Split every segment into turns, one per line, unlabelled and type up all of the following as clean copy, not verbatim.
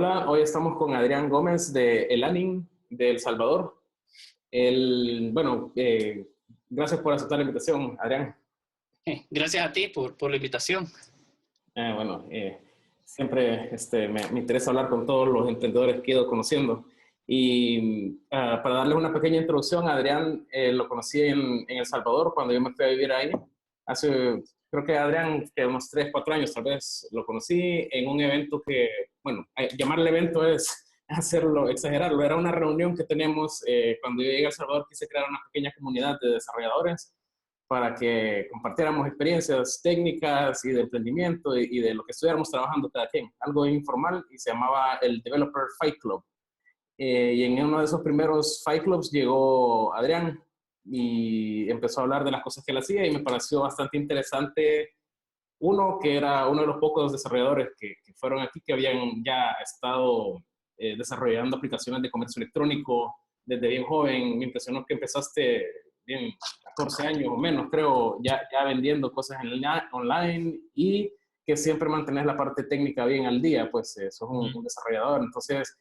Hola, hoy estamos con Adrián Gómez de El Anin de El Salvador. Bueno, gracias por aceptar la invitación, Adrián.
Gracias a ti por la invitación.
Bueno, siempre me interesa hablar con todos los emprendedores que he ido conociendo. Y para darles una pequeña introducción, Adrián lo conocí en El Salvador cuando yo me fui a vivir ahí. Hace, creo que Adrián, que unos 3, 4 años tal vez, lo conocí en un evento que, bueno, llamarle evento es hacerlo, exagerarlo. Era una reunión que teníamos cuando yo llegué a El Salvador, quise crear una pequeña comunidad de desarrolladores para que compartiéramos experiencias técnicas y de emprendimiento y de lo que estuviéramos trabajando cada quien. Algo informal y se llamaba el Developer Fight Club. Y en uno de esos primeros Fight Clubs llegó Adrián y empezó a hablar de las cosas que él hacía y me pareció bastante interesante. Uno, que era uno de los pocos desarrolladores que fueron aquí, que habían ya estado desarrollando aplicaciones de comercio electrónico desde bien joven. Me impresionó que empezaste bien 14 años o menos, creo, ya vendiendo cosas online y que siempre mantenés la parte técnica bien al día, pues sos un desarrollador. Entonces,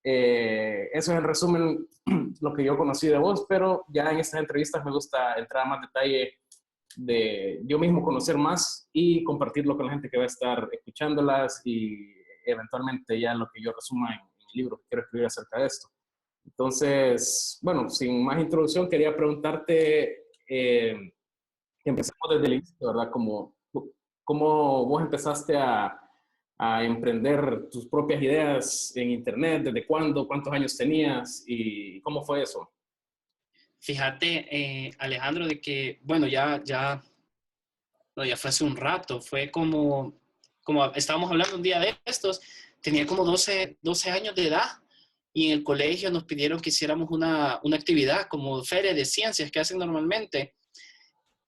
eso es en resumen lo que yo conocí de vos, pero ya en estas entrevistas me gusta entrar a más detalle de yo mismo conocer más y compartirlo con la gente que va a estar escuchándolas y eventualmente ya lo que yo resuma en el libro que quiero escribir acerca de esto. Entonces, bueno, sin más introducción, quería preguntarte, empezamos desde el inicio, ¿verdad? ¿Cómo vos empezaste a emprender tus propias ideas en Internet? ¿Desde cuándo? ¿Cuántos años tenías? ¿Y cómo fue eso?
Fíjate, Alejandro, de que, bueno, ya fue hace un rato, fue como estábamos hablando un día de estos, tenía como 12 años de edad y en el colegio nos pidieron que hiciéramos una actividad como feria de ciencias que hacen normalmente.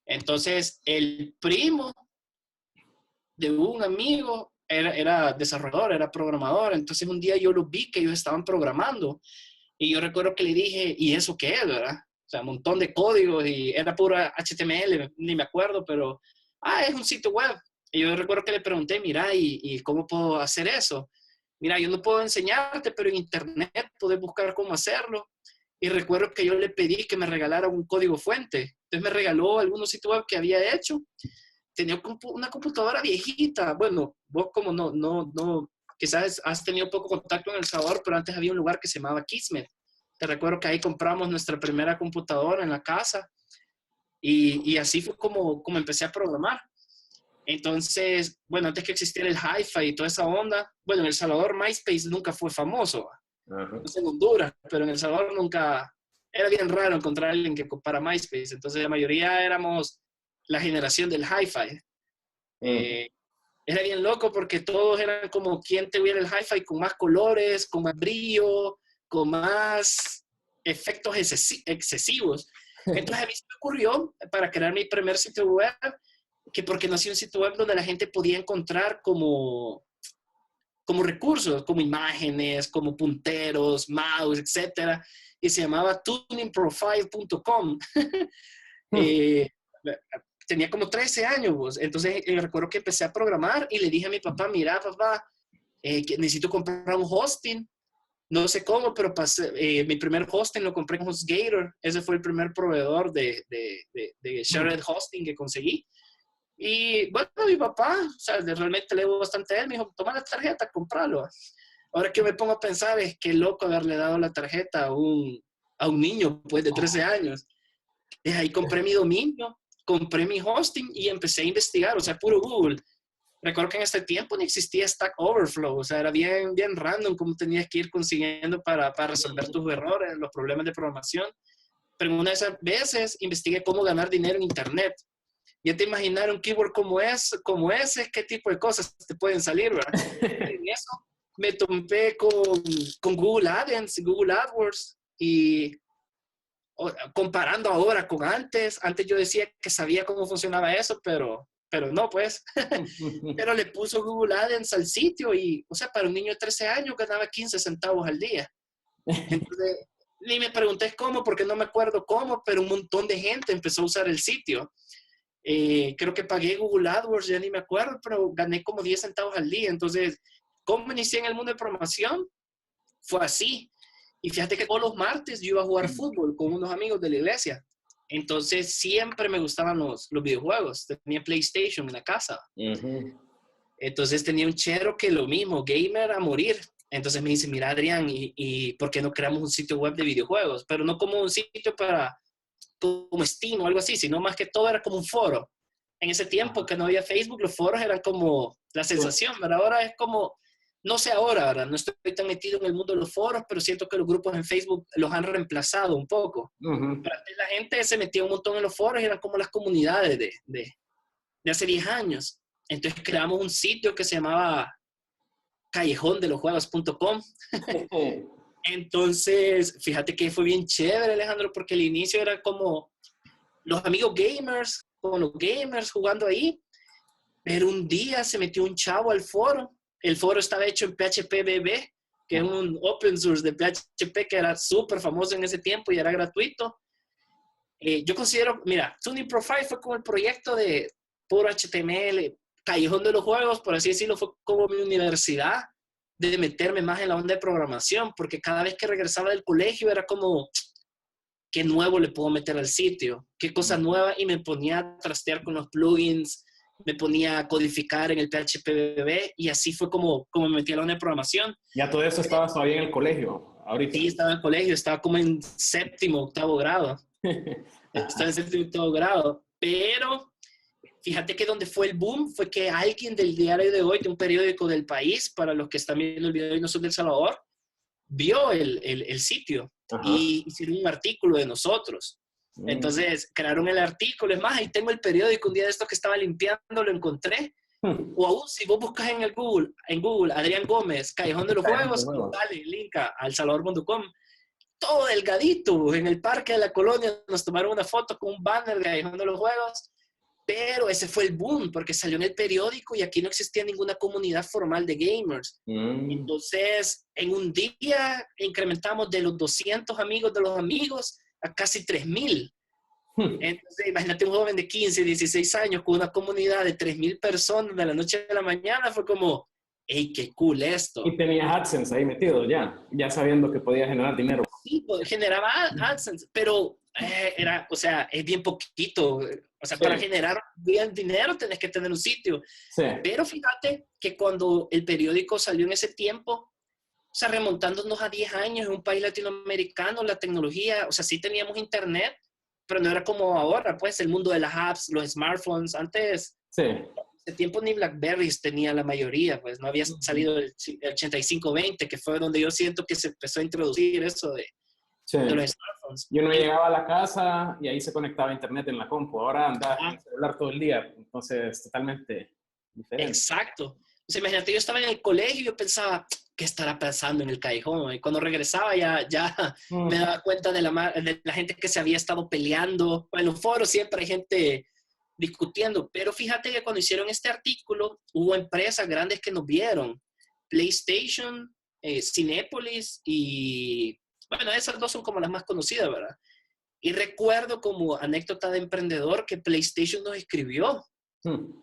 Entonces, el primo de un amigo era desarrollador, era programador, entonces un día yo lo vi que ellos estaban programando y yo recuerdo que le dije, ¿y eso qué es, verdad? O sea, un montón de códigos y era pura HTML, ni me acuerdo, pero, es un sitio web. Y yo recuerdo que le pregunté, mira, ¿y cómo puedo hacer eso? Mira, yo no puedo enseñarte, pero en internet puedes buscar cómo hacerlo. Y recuerdo que yo le pedí que me regalara un código fuente. Entonces me regaló algunos sitios web que había hecho. Tenía una computadora viejita. Bueno, vos como no, quizás has tenido poco contacto en El Salvador, pero antes había un lugar que se llamaba Kismet. Te recuerdo que ahí compramos nuestra primera computadora en la casa y así fue como empecé a programar. Entonces, bueno, antes que existiera el hi-fi y toda esa onda, bueno, en El Salvador MySpace nunca fue famoso, no sé en Honduras, pero en El Salvador nunca, era bien raro encontrar a alguien que ocupara MySpace, entonces la mayoría éramos la generación del hi-fi. Era bien loco porque todos eran como quien tuviera el hi-fi con más colores, con más brillo, con más efectos excesivos. Entonces a mí se me ocurrió para crear mi primer sitio web, que porque no hacía un sitio web donde la gente podía encontrar como recursos, como imágenes, como punteros, mouse, etcétera, y se llamaba tuningprofile.com. Tenía como 13 años, entonces recuerdo que empecé a programar y le dije a mi papá, mira papá, que necesito comprar un hosting, no sé cómo, pero mi primer hosting lo compré en HostGator, ese fue el primer proveedor de shared hosting que conseguí. Y bueno, mi papá, o sea, realmente le debo bastante a él, me dijo, toma la tarjeta, cómpralo. Ahora que me pongo a pensar, es que loco haberle dado la tarjeta a un niño, pues, de 13 años. Y ahí compré mi dominio, compré mi hosting y empecé a investigar, o sea, puro Google. Recuerdo que en este tiempo no existía Stack Overflow, o sea, era bien random cómo tenías que ir consiguiendo para resolver tus errores, los problemas de programación. Pero en una de esas veces investigué cómo ganar dinero en Internet. Ya te imaginaron un keyword como ese, qué tipo de cosas te pueden salir, ¿verdad? Y en eso me topé con Google AdSense, Google AdWords, y comparando ahora con antes yo decía que sabía cómo funcionaba eso, pero no, pues. Pero le puso Google AdSense al sitio y, o sea, para un niño de 13 años ganaba 15 centavos al día. Entonces, ni me pregunté cómo, porque no me acuerdo cómo, pero un montón de gente empezó a usar el sitio. Creo que pagué Google AdWords, ya ni me acuerdo, pero gané como 10 centavos al día. Entonces, cómo inicié en el mundo de programación fue así. Y fíjate que todos los martes yo iba a jugar fútbol con unos amigos de la iglesia. Entonces siempre me gustaban los videojuegos. Tenía PlayStation en la casa. Entonces tenía un chero que lo mismo, gamer a morir. Entonces me dice, mira Adrián, ¿y por qué no creamos un sitio web de videojuegos? Pero no como un sitio como Steam o algo así, sino más que todo era como un foro. En ese tiempo que no había Facebook, los foros eran como la sensación, pero ahora es como, no sé ahora, ¿verdad? No estoy tan metido en el mundo de los foros, pero siento que los grupos en Facebook los han reemplazado un poco. Pero antes la gente se metía un montón en los foros y eran como las comunidades de hace 10 años. Entonces creamos un sitio que se llamaba callejondelosjuegos.com. Entonces, fíjate que fue bien chévere, Alejandro, porque el inicio era como los amigos gamers, con los gamers jugando ahí, pero un día se metió un chavo al foro. El foro estaba hecho en PHP-BB, que es un open source de PHP que era súper famoso en ese tiempo y era gratuito. Yo considero, mira, Tuning Profile fue como el proyecto de puro HTML, Callejón de los Juegos, por así decirlo, fue como mi universidad de meterme más en la onda de programación, porque cada vez que regresaba del colegio era como, ¿qué nuevo le puedo meter al sitio? ¿Qué cosa nueva? Y me ponía a trastear con los plugins, me ponía a codificar en el PHP-BB y así fue como me metí a la onda de programación.
Ya todo eso estabas todavía en el colegio, ahorita.
Sí, estaba en el colegio, estaba como en séptimo, octavo grado. Estaba en séptimo, octavo grado, pero fíjate que donde fue el boom fue que alguien del diario de hoy, de un periódico del país, para los que están viendo el video y no son de El Salvador, vio el sitio y hicieron un artículo de nosotros. Entonces crearon el artículo. Es más, ahí tengo el periódico. Un día de estos que estaba limpiando lo encontré. O aún si vos buscas en Google Adrián Gómez, Callejón de los Juegos, dale link a elsalvador.com. Todo delgadito en el parque de la colonia. Nos tomaron una foto con un banner de Callejón de los Juegos. Pero ese fue el boom, porque salió en el periódico y aquí no existía ninguna comunidad formal de gamers. Entonces, en un día incrementamos de los 200 amigos de los amigos a casi 3,000. Entonces, imagínate un joven de 15, 16 años con una comunidad de 3,000 personas de la noche a la mañana. Fue como, ¡hey, qué cool esto!
Y tenías AdSense ahí metido ya sabiendo que podías generar dinero.
Sí, generaba AdSense, pero o sea, es bien poquito. O sea, para generar bien dinero tenés que tener un sitio. Pero fíjate que cuando el periódico salió en ese tiempo, o sea, remontándonos a 10 años en un país latinoamericano, la tecnología, o sea, sí teníamos internet, pero no era como ahora, pues, el mundo de las apps, los smartphones. Antes, ese tiempo ni BlackBerrys tenía la mayoría, pues, no había salido el 8520, que fue donde yo siento que se empezó a introducir eso de los smartphones.
Yo no llegaba a la casa y ahí se conectaba a internet en la compu. Ahora andaba en el celular todo el día. Entonces, totalmente diferente.
Exacto. O sea, imagínate, yo estaba en el colegio y yo pensaba, ¿qué estará pasando en el callejón? Y cuando regresaba ya me daba cuenta de la gente que se había estado peleando. En los foros siempre hay gente discutiendo. Pero fíjate que cuando hicieron este artículo, hubo empresas grandes que nos vieron. PlayStation, Cinépolis y... Bueno, esas dos son como las más conocidas, ¿verdad? Y recuerdo como anécdota de emprendedor que PlayStation nos escribió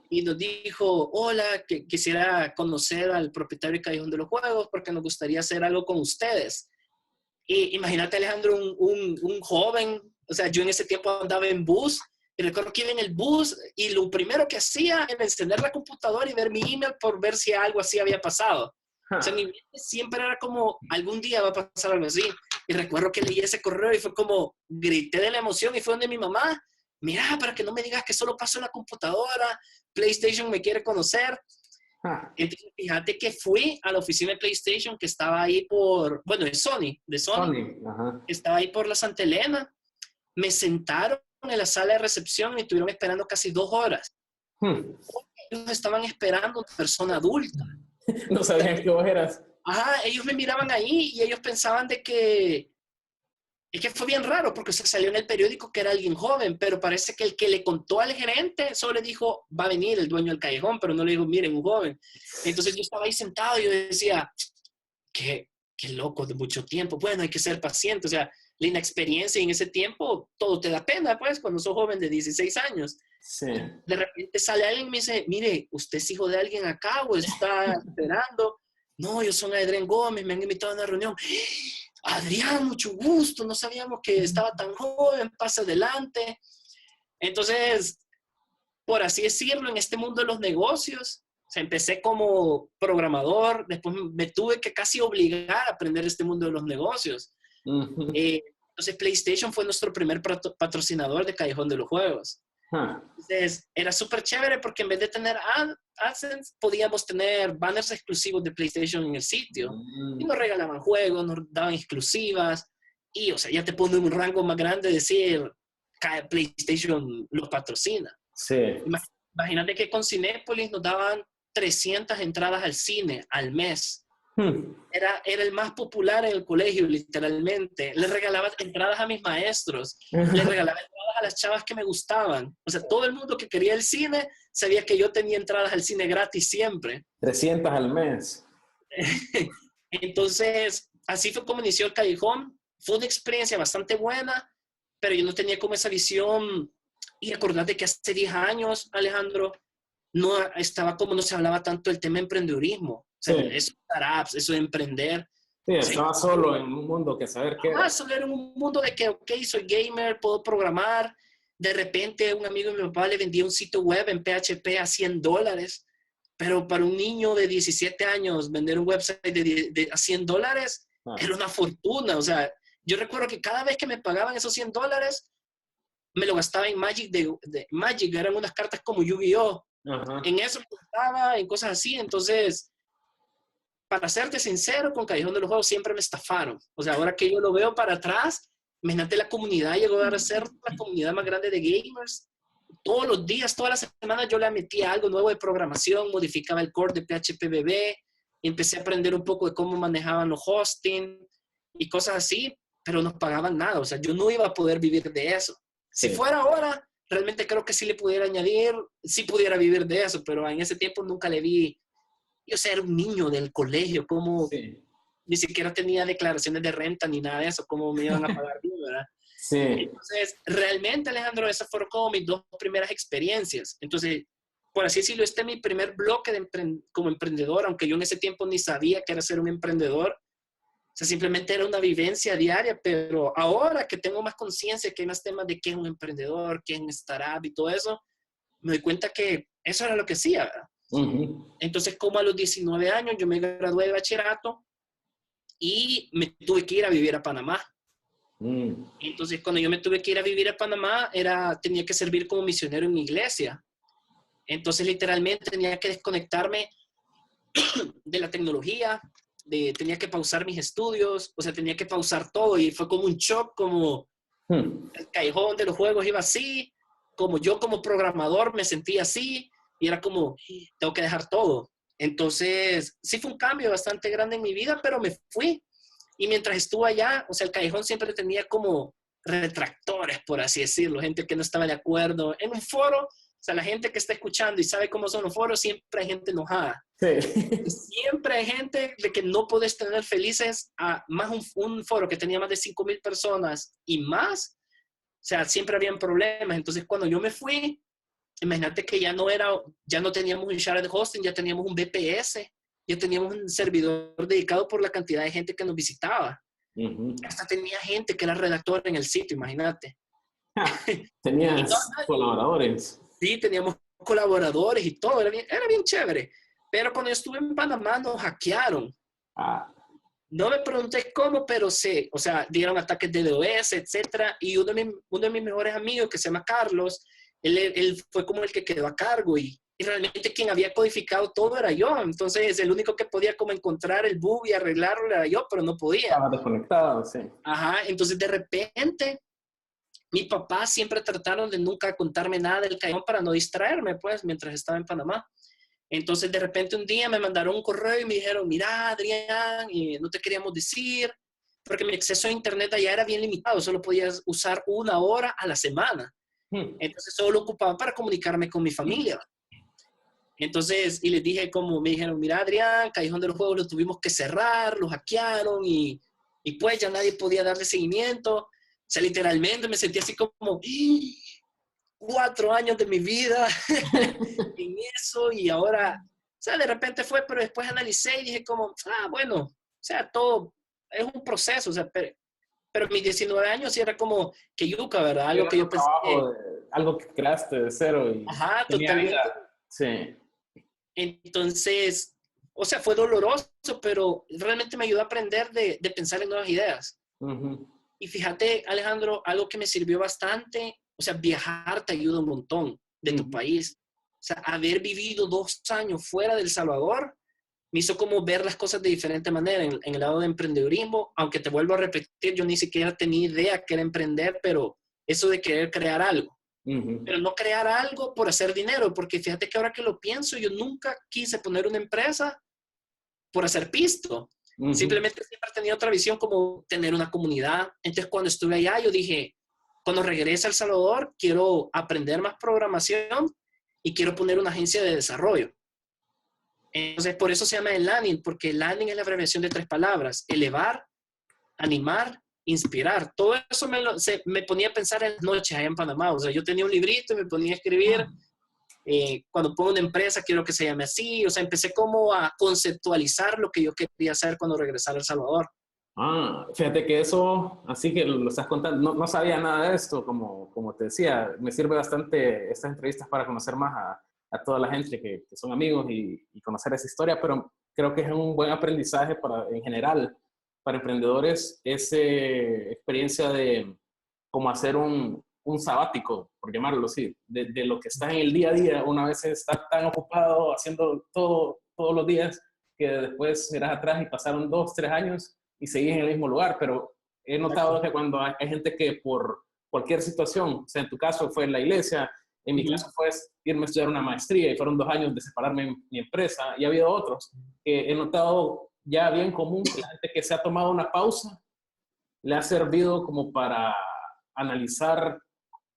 y nos dijo, hola, que quisiera conocer al propietario de Callejón de los Juegos porque nos gustaría hacer algo con ustedes. Y imagínate, Alejandro, un joven, o sea, yo en ese tiempo andaba en bus y recuerdo que iba en el bus y lo primero que hacía era encender la computadora y ver mi email por ver si algo así había pasado. O sea, mi mente siempre era como, algún día va a pasar algo así. Y recuerdo que leí ese correo y fue como, grité de la emoción y fue donde mi mamá, mira, para que no me digas que solo paso en la computadora, PlayStation me quiere conocer. Entonces, fíjate que fui a la oficina de PlayStation que estaba ahí bueno, de Sony, que estaba ahí por la Santa Elena. Me sentaron en la sala de recepción y estuvieron esperando casi 2 horas. Ellos estaban esperando a una persona adulta.
No sabían que vos eras.
Ellos me miraban ahí y ellos pensaban de que... Es que fue bien raro porque se salió en el periódico que era alguien joven, pero parece que el que le contó al gerente solo le dijo, va a venir el dueño del callejón, pero no le dijo, miren, un joven. Entonces yo estaba ahí sentado y yo decía, qué loco, de mucho tiempo. Bueno, hay que ser paciente. O sea, la inexperiencia en ese tiempo, todo te da pena, pues, cuando sos joven de 16 años. De repente sale alguien y me dice, mire, ¿usted es hijo de alguien acá o está esperando? No, yo soy Adrián Gómez, me han invitado a una reunión. Adrián, mucho gusto, no sabíamos que estaba tan joven, pasa adelante. Entonces, por así decirlo, en este mundo de los negocios, o sea, empecé como programador, después me tuve que casi obligar a aprender este mundo de los negocios. Entonces, PlayStation fue nuestro primer patrocinador de Callejón de los Juegos. Entonces, era súper chévere porque en vez de tener AdSense, podíamos tener banners exclusivos de PlayStation en el sitio. Y nos regalaban juegos, nos daban exclusivas. Y, o sea, ya te pone un rango más grande de decir, PlayStation los patrocina.
Sí.
Imagínate que con Cinépolis nos daban 300 entradas al cine al mes. Era el más popular en el colegio, literalmente. Le regalaba entradas a mis maestros, le regalaba entradas a las chavas que me gustaban. O sea, todo el mundo que quería el cine sabía que yo tenía entradas al cine gratis siempre.
300 al mes.
Entonces, así fue como inició el Callejón. Fue una experiencia bastante buena, pero yo no tenía como esa visión. Y acordate que hace 10 años, Alejandro, no estaba como no se hablaba tanto del tema de emprendedurismo. O sea,
Sí.
eso de startups, eso de emprender.
Sí, estaba solo en un mundo que saber qué era.
Solo era un mundo de que, ok, soy gamer, puedo programar. De repente, un amigo de mi papá le vendía un sitio web en PHP a $100. Pero para un niño de 17 años, vender un website a $100 era una fortuna. O sea, yo recuerdo que cada vez que me pagaban esos $100, me lo gastaba en Magic, Magic, eran unas cartas como Yu-Gi-Oh! En eso me gastaba, en cosas así. Entonces, para serte sincero, con Callejón de los Juegos siempre me estafaron. O sea, ahora que yo lo veo para atrás, imagínate, la comunidad llegó a ser la comunidad más grande de gamers. Todos los días, todas las semanas yo le metía algo nuevo de programación, modificaba el core de PHP BB, empecé a aprender un poco de cómo manejaban los hosting y cosas así, pero no pagaban nada. O sea, yo no iba a poder vivir de eso. Si fuera ahora, realmente creo que sí le pudiera añadir, sí pudiera vivir de eso, pero en ese tiempo nunca le vi. Yo, o sea, era un niño del colegio, como ni siquiera tenía declaraciones de renta ni nada de eso, cómo me iban a pagar bien, ¿verdad?
Sí.
Entonces, realmente, Alejandro, esas fueron como mis 2 primeras experiencias. Entonces, por así decirlo, este es mi primer bloque como emprendedor, aunque yo en ese tiempo ni sabía que era ser un emprendedor. O sea, simplemente era una vivencia diaria, pero ahora que tengo más conciencia, que hay más temas de qué es un emprendedor, qué es un startup y todo eso, me doy cuenta que eso era lo que hacía, ¿verdad? Entonces, como a los 19 años, yo me gradué de bachillerato y me tuve que ir a vivir a Panamá. Entonces, cuando yo me tuve que ir a vivir a Panamá, tenía que servir como misionero en mi iglesia. Entonces, literalmente, tenía que desconectarme de la tecnología, tenía que pausar mis estudios, o sea, tenía que pausar todo, y fue como un shock, como el Callejón de los Juegos iba así, como yo como programador me sentía así, y era como, tengo que dejar todo. Entonces, sí fue un cambio bastante grande en mi vida, pero me fui. Y mientras estuve allá, o sea, el Callejón siempre tenía como retractores, por así decirlo, gente que no estaba de acuerdo. En un foro, o sea, la gente que está escuchando y sabe cómo son los foros, siempre hay gente enojada.
Sí.
Siempre hay gente de que no puedes tener felices a más un foro que tenía más de 5,000 personas y más. O sea, siempre habían problemas. Entonces, cuando yo me fui, imagínate que ya no teníamos un share de hosting, ya teníamos un VPS, ya teníamos un servidor dedicado por la cantidad de gente que nos visitaba. Hasta tenía gente que era redactora en el sitio, imagínate.
Tenías colaboradores.
Sí, teníamos colaboradores y todo, era bien chévere. Pero cuando yo estuve en Panamá nos hackearon. No me pregunté cómo, pero sé, o sea, dieron ataques de DOS, etcétera. Y uno de mis mejores amigos, que se llama Carlos, él fue como el que quedó a cargo, y realmente quien había codificado todo era yo. Entonces, el único que podía como encontrar el bug y arreglarlo era yo, pero no podía.
Estaba desconectado, sí.
Ajá, entonces de repente, mi papá siempre trataron de nunca contarme nada del Callejón para no distraerme, pues, mientras estaba en Panamá. Entonces, de repente un día me mandaron un correo y me dijeron, mira, Adrián, no te queríamos decir, porque mi acceso a internet allá era bien limitado, solo podías usar 1 hora a la semana. Entonces, solo lo ocupaba para comunicarme con mi familia. Entonces, y les dije, como me dijeron, mira, Adrián, Callejón de los Juegos lo tuvimos que cerrar, lo hackearon, y pues ya nadie podía darle seguimiento. O sea, literalmente me sentí así como 4 años de mi vida en eso, y ahora, o sea, de repente fue, pero después analicé y dije como, bueno, o sea, todo es un proceso, o sea, pero mis 19 años sí era como que yuca, ¿verdad? Algo
Era
que
tu
yo pensé
trabajo,
que,
algo que creaste de cero y
ajá,
tenía vida.
totalmente.
Sí.
Entonces, o sea, fue doloroso, pero realmente me ayudó a aprender de pensar en nuevas ideas.
Ujú,
Y fíjate, Alejandro, algo que me sirvió bastante, o sea, viajar te ayuda un montón de tu
ujú.
país. O sea, haber vivido 2 años fuera de El Salvador me hizo como ver las cosas de diferente manera en el lado de emprendedurismo, aunque te vuelvo a repetir, yo ni siquiera tenía idea que era emprender, pero eso de querer crear algo.
Ujú,
Pero no crear algo por hacer dinero, porque fíjate que ahora que lo pienso, yo nunca quise poner una empresa por hacer pisto.
ujú.
Simplemente siempre he tenido otra visión como tener una comunidad. Entonces cuando estuve allá, yo dije, cuando regrese a El Salvador, quiero aprender más programación y quiero poner una agencia de desarrollo. Entonces por eso se llama el landing, porque el landing es la abreviación de 3 palabras: elevar, animar, inspirar. Todo eso me ponía a pensar en las noches allá en Panamá. O sea, yo tenía un librito y me ponía a escribir. Cuando pongo una empresa, quiero que se llame así. O sea, empecé como a conceptualizar lo que yo quería hacer cuando regresara a El Salvador.
Fíjate que eso, así que lo estás contando, no, no sabía nada de esto, como te decía, me sirve bastante estas entrevistas para conocer más a toda la gente que son amigos y conocer esa historia, pero creo que es un buen aprendizaje para, en general, para emprendedores, esa experiencia de cómo hacer un sabático, por llamarlo así, de lo que estás en el día a día, una vez estás tan ocupado haciendo todo todos los días, que después miras atrás y pasaron 2, 3 años y seguís en el mismo lugar, pero he notado
Exacto.
que cuando hay gente que por cualquier situación, o sea, en tu caso fue en la iglesia, en mi
Ujú.
caso fue irme a estudiar una maestría y fueron 2 años de separarme en mi empresa, y ha habido otros que he notado ya bien común que la gente que se ha tomado una pausa le ha servido como para analizar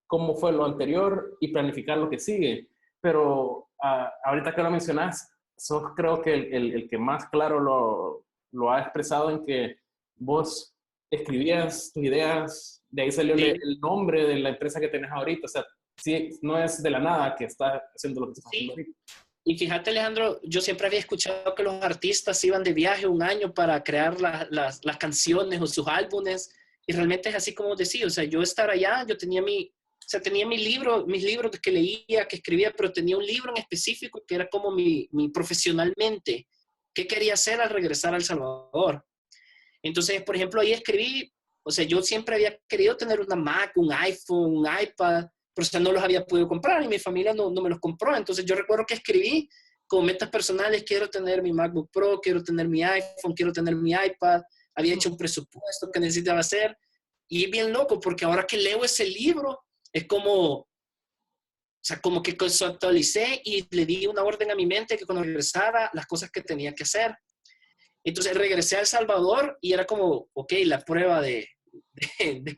cómo fue lo anterior y planificar lo que sigue. Pero ahorita que lo mencionas, sos creo que el que más claro lo ha expresado en que vos escribías tus ideas, de ahí salió
Sí,
el nombre de la empresa que tenés ahorita, o sea, sí, no es de la nada que estás haciendo lo que estás haciendo
sí.
ahorita.
Y fíjate, Alejandro, yo siempre había escuchado que los artistas iban de viaje un año para crear las canciones o sus álbumes, y realmente es así como decía, o sea, yo estar allá, yo tenía o sea, tenía mis libros que leía, que escribía, pero tenía un libro en específico que era como mi profesionalmente, qué quería hacer al regresar a El Salvador. Entonces, por ejemplo, ahí escribí, o sea, yo siempre había querido tener una Mac, un iPhone, un iPad, pero o sea, no los había podido comprar y mi familia no me los compró. Entonces, yo recuerdo que escribí como metas personales: quiero tener mi MacBook Pro, quiero tener mi iPhone, quiero tener mi iPad. Había hecho un presupuesto que necesitaba hacer, y es bien loco porque ahora que leo ese libro, es como, o sea, como que conceptualicé y le di una orden a mi mente que cuando regresara, las cosas que tenía que hacer. Entonces regresé a El Salvador y era como, ok, la prueba de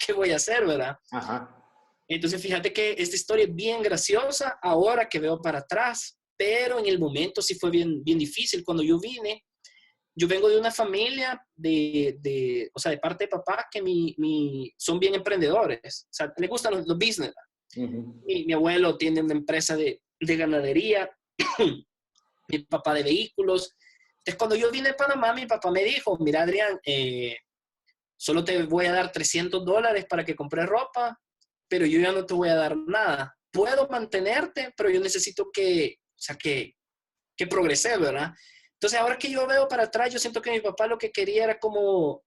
qué voy a hacer, ¿verdad?
Ajá.
Entonces fíjate que esta historia es bien graciosa ahora que veo para atrás, pero en el momento sí fue bien, bien difícil. Cuando yo vine, yo vengo de una familia o sea, de parte de papá, que son bien emprendedores, o sea, les gustan los business.
Uh-huh.
Mi abuelo tiene una empresa de ganadería, mi papá de vehículos. Entonces, cuando yo vine a Panamá, mi papá me dijo: mira, Adrián, solo te voy a dar $300 para que compres ropa, pero yo ya no te voy a dar nada. Puedo mantenerte, pero yo necesito o sea, que progrese, ¿verdad? Entonces, ahora que yo veo para atrás, yo siento que mi papá lo que quería era como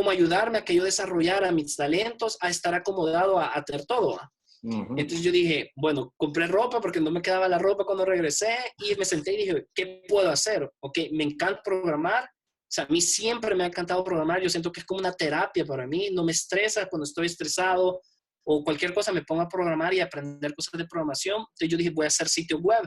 ayudarme a que yo desarrollara mis talentos, a estar acomodado a tener todo, ¿verdad?
Uh-huh.
Entonces yo dije, bueno, compré ropa porque no me quedaba la ropa cuando regresé, y me senté y dije, ¿qué puedo hacer? Ok, me encanta programar. O sea, a mí siempre me ha encantado programar. Yo siento que es como una terapia para mí. No me estresa cuando estoy estresado o cualquier cosa, me pongo a programar y a aprender cosas de programación. Entonces yo dije, voy a hacer sitio web.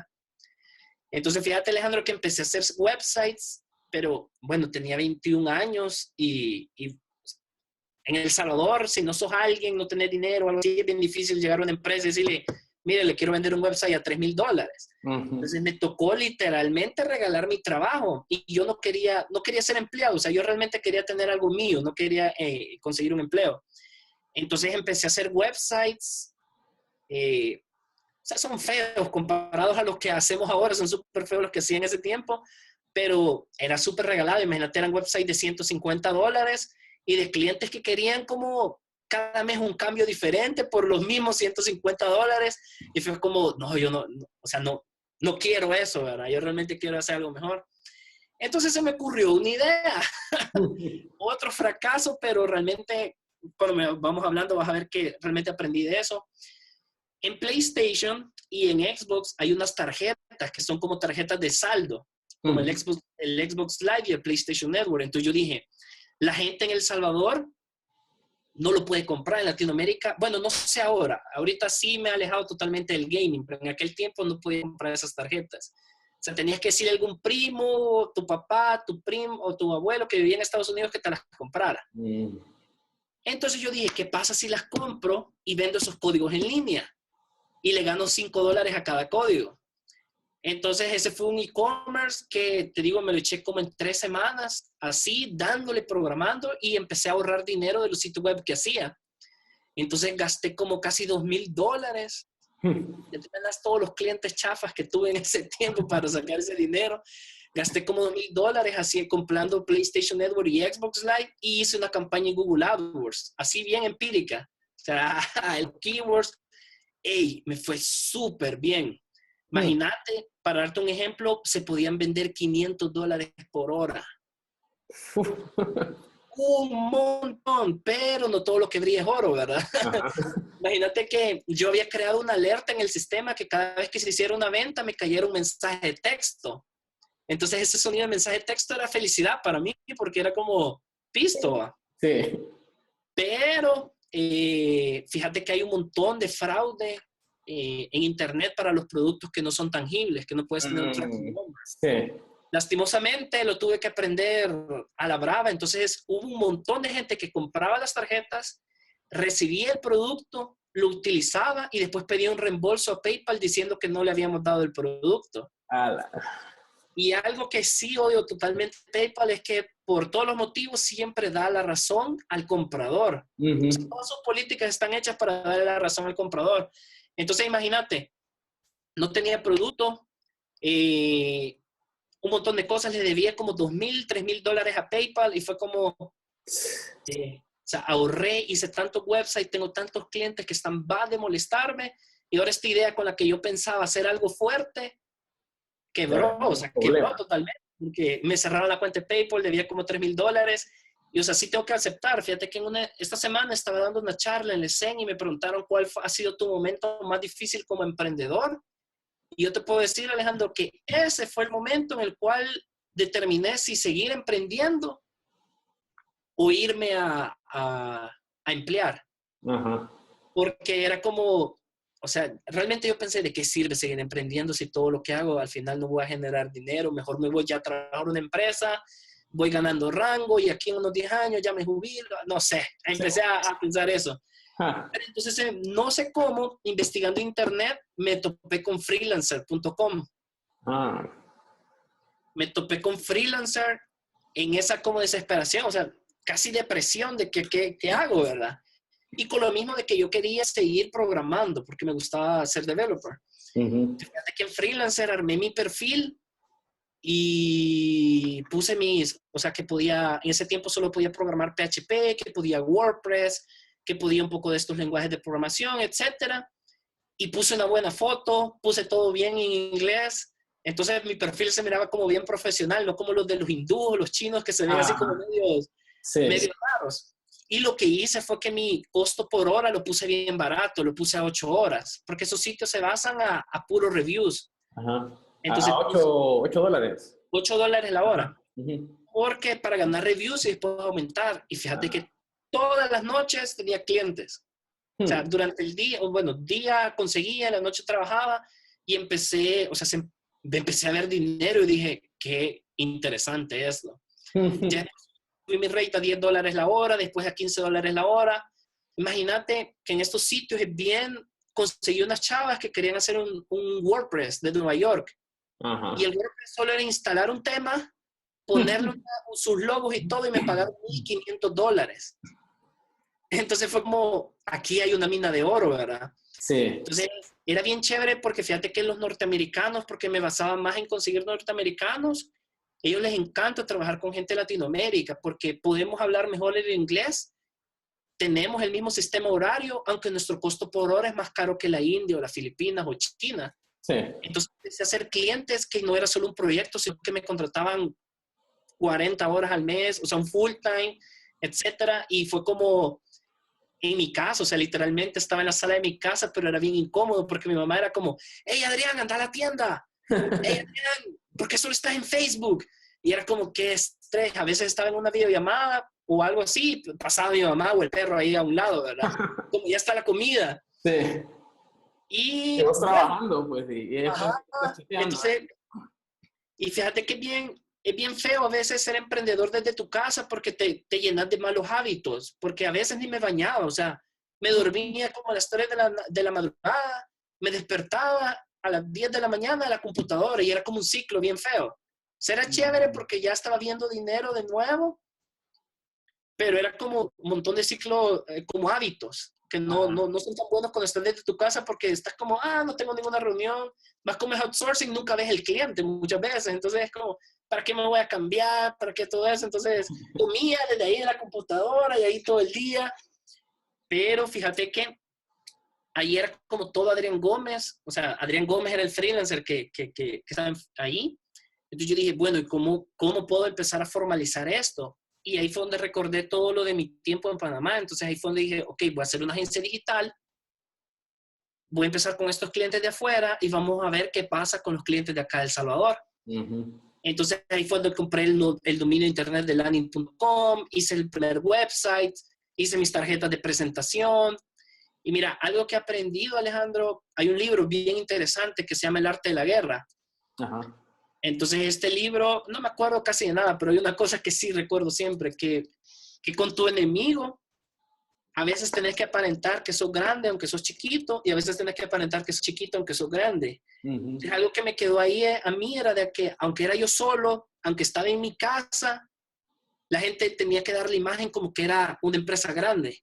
Entonces fíjate, Alejandro, que empecé a hacer websites, pero bueno, tenía 21 años y en El Salvador, si no sos alguien, no tenés dinero o algo así, es bien difícil llegar a una empresa y decirle, mire, le quiero vender un website a $3,000.
Uh-huh.
Entonces me tocó literalmente regalar mi trabajo, y yo no quería ser empleado. O sea, yo realmente quería tener algo mío, no quería conseguir un empleo. Entonces empecé a hacer websites, eh, sea, son feos comparados a los que hacemos ahora, son súper feos los que hacían en ese tiempo, pero era súper regalado. Imagínate, eran websites de $150 y de clientes que querían como cada mes un cambio diferente por los mismos $150. Y fue como, no, yo no, o sea, no quiero eso, ¿verdad? Yo realmente quiero hacer algo mejor. Entonces se me ocurrió una idea, otro fracaso, pero realmente, cuando vamos hablando, vas a ver que realmente aprendí de eso. En PlayStation y en Xbox hay unas tarjetas que son como tarjetas de saldo, como el Xbox Live y el PlayStation Network. Entonces yo dije, la gente en El Salvador no lo puede comprar en Latinoamérica. Bueno, no sé ahora. Ahorita sí me he alejado totalmente del gaming, pero en aquel tiempo no podía comprar esas tarjetas. O sea, tenías que decirle a algún primo, tu papá, tu primo o tu abuelo que vivía en Estados Unidos que te las comprara. Entonces yo dije, ¿qué pasa si las compro y vendo esos códigos en línea? Y le gano $5 a cada código. Entonces ese fue un e-commerce que, te digo, me lo eché como en 3 semanas, así, dándole, programando, y empecé a ahorrar dinero de los sitios web que hacía. Entonces gasté como casi $2,000. Ya te imaginas todos los clientes chafas que tuve en ese tiempo para sacar ese dinero. Gasté como $2,000 así comprando PlayStation Network y Xbox Live, y hice una campaña en Google AdWords, así bien empírica. O sea, el keywords, me fue súper bien. Imagínate, para darte un ejemplo, se podían vender $500 por hora. Un montón, pero no todo lo que brilla es oro, ¿verdad? Imagínate que yo había creado una alerta en el sistema que cada vez que se hiciera una venta me cayera un mensaje de texto. Entonces ese sonido de mensaje de texto era felicidad para mí porque era como pisto.
Sí.
Pero fíjate que hay un montón de fraude en internet para los productos que no son tangibles, que no puedes tener un tracking number.
Sí.
Lastimosamente lo tuve que aprender a la brava. Entonces hubo un montón de gente que compraba las tarjetas, recibía el producto, lo utilizaba y después pedía un reembolso a PayPal diciendo que no le habíamos dado el producto. Y algo que sí odio totalmente PayPal es que por todos los motivos siempre da la razón al comprador. O sea, todas sus políticas están hechas para darle la razón al comprador. Entonces imagínate, no tenía producto, un montón de cosas, le debía como $2,000, $3,000 a PayPal y fue como, o sea, ahorré, hice tantos websites, tengo tantos clientes que están va de molestarme, y ahora esta idea con la que yo pensaba hacer algo fuerte, quebró, o sea, quebró totalmente, porque me cerraron la cuenta de PayPal, debía como $3,000, y o sea, sí tengo que aceptar. Fíjate que esta semana estaba dando una charla en el CEN y me preguntaron cuál ha sido tu momento más difícil como emprendedor. Y yo te puedo decir, Alejandro, que ese fue el momento en el cual determiné si seguir emprendiendo o irme a emplear. Porque era como, o sea, realmente yo pensé, ¿de qué sirve seguir emprendiendo si todo lo que hago al final no voy a generar dinero? Mejor me voy ya a trabajar en una empresa, voy ganando rango y aquí en unos 10 años ya me jubilo. No sé, empecé a pensar eso. Entonces, no sé cómo, investigando internet, me topé con freelancer.com. Me topé con freelancer en esa como desesperación, o sea, casi depresión de qué hago, ¿verdad? Y con lo mismo de que yo quería seguir programando porque me gustaba ser developer. Fíjate que en freelancer armé mi perfil y puse o sea, que podía, en ese tiempo solo podía programar PHP, que podía WordPress, que podía un poco de estos lenguajes de programación, etcétera. Y puse una buena foto, puse todo bien en inglés. Entonces mi perfil se miraba como bien profesional, no como los de los hindúes, los chinos, que se ven así como medio raros. Y lo que hice fue que mi costo por hora lo puse bien barato, lo puse a 8 horas, porque esos sitios se basan a puros reviews. Entonces,
$8.
$8 la hora. Porque para ganar reviews y después aumentar. Y fíjate que todas las noches tenía clientes. O sea, durante el día, día conseguía, en la noche trabajaba y empecé a ver dinero y dije, qué interesante esto. Ya subí mi rate a $10 la hora, después a $15 la hora. Imagínate que en estos sitios es bien, conseguí unas chavas que querían hacer un WordPress de Nueva York. Y el WordPress solo era instalar un tema, ponerle sus logos y todo, y me pagaron $1,500. Entonces fue como, aquí hay una mina de oro, ¿verdad?
Sí.
Entonces era bien chévere porque fíjate que los norteamericanos, porque me basaba más en conseguir norteamericanos, ellos les encanta trabajar con gente de Latinoamérica porque podemos hablar mejor el inglés, tenemos el mismo sistema horario, aunque nuestro costo por hora es más caro que la India o las Filipinas o China.
Sí.
Entonces empecé a hacer clientes que no era solo un proyecto, sino que me contrataban 40 horas al mes, o sea, un full time, etcétera. Y fue como, en mi casa, o sea, literalmente estaba en la sala de mi casa, pero era bien incómodo porque mi mamá era como, hey, Adrián, anda a la tienda. Hey, Adrián, ¿por qué solo estás en Facebook? Y era como, qué estrés. A veces estaba en una videollamada o algo así, pasaba mi mamá o el perro ahí a un lado, ¿verdad? Como ya está la comida.
Sí. Y
Y
vos
bueno,
trabajando, pues, y después
ajá,
estás chequeando.
entonces, y fíjate que es bien feo a veces ser emprendedor desde tu casa porque te llenas de malos hábitos, porque a veces ni me bañaba, o sea, me dormía como a las 3 de la madrugada, me despertaba a las 10 de la mañana a la computadora y era como un ciclo bien feo. Será chévere porque ya estaba viendo dinero de nuevo, pero era como un montón de ciclos, como hábitos, que no son tan buenos cuando estás desde tu casa porque estás como, no tengo ninguna reunión, más como es outsourcing, nunca ves el cliente muchas veces, entonces es como, ¿para qué me voy a cambiar? ¿Para qué todo eso? Entonces comía desde ahí de la computadora y ahí todo el día, pero fíjate que ahí era como todo Adrián Gómez, o sea, Adrián Gómez era el freelancer que estaba ahí, entonces yo dije, bueno, ¿y cómo puedo empezar a formalizar esto? Y ahí fue donde recordé todo lo de mi tiempo en Panamá. Entonces ahí fue donde dije, ok, voy a hacer una agencia digital, voy a empezar con estos clientes de afuera y vamos a ver qué pasa con los clientes de acá de El Salvador. Entonces ahí fue donde compré el dominio de internet de Landing.com, hice el primer website, hice mis tarjetas de presentación. Y mira, algo que he aprendido, Alejandro, hay un libro bien interesante que se llama El arte de la guerra.
Ajá.
Entonces, este libro, no me acuerdo casi de nada, pero hay una cosa que sí recuerdo siempre, que con tu enemigo, a veces tenés que aparentar que sos grande aunque sos chiquito, y a veces tenés que aparentar que sos chiquito aunque sos grande. Entonces, algo que me quedó ahí a mí era de que, aunque era yo solo, aunque estaba en mi casa, la gente tenía que dar la imagen como que era una empresa grande.